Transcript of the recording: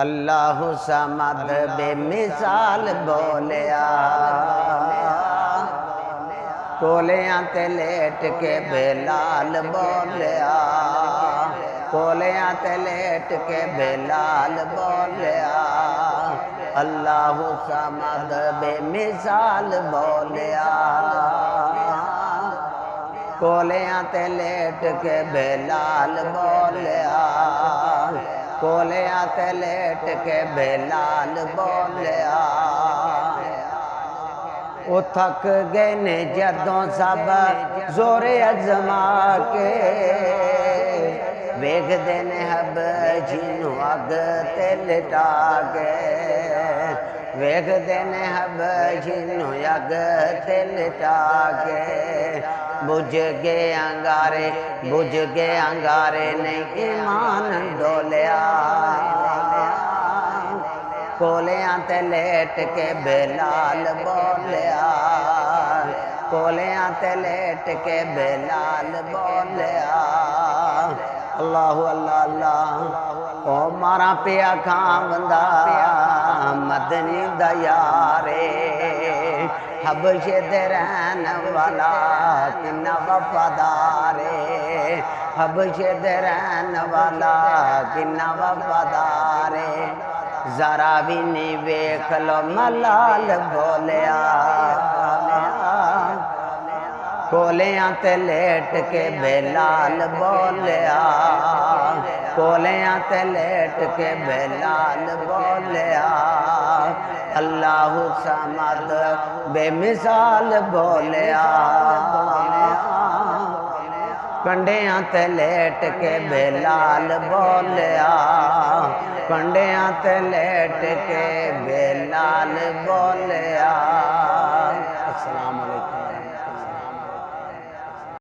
اللہ صمد بے مثال بولیا، کولیاں تے لیٹ کے بلال بولیا، کولیاں تے لیٹ کے بلال بولیا، اللہ صمد بے مثال بولیا، کولیاں تے لیٹ کے بلال بولیا، کولیاں تے لیٹ کے بلال بولیا، وہ تھک گئے نے جدوں سب زور ازما کے، ویکھ دے نے حبشی نو اگ تے لٹا کے، ویکھ دے نے حبشی نو اگ تے لٹا کے، بجھ گئے انگارے، بجھ گئے انگارے نے ایمان ڈولیا، کولیاں تے لیٹ کے بلال بولیا، کولیاں تے لیٹ کے بلال بولیا، اللہ اللہ اللہ، او مارا پیا کھاوندا مدنی دا یارے، حبشے دے رہن والا کنا وفادارے، حبشے دے رہن والا کنا وفادارے، ذرا بھی نہیں ویکھ لو ملال بولیا، کولیاں تے لیٹ کے بلال بولیا، کولیاں تے لیٹ کے بلال بولیا، اللہ صمد بے مثال بولیا، کنڈیاں تے لیٹ کے بلال بولیا، کنڈیاں تے لیٹ کے بلال بولیا۔ السلام علیکم۔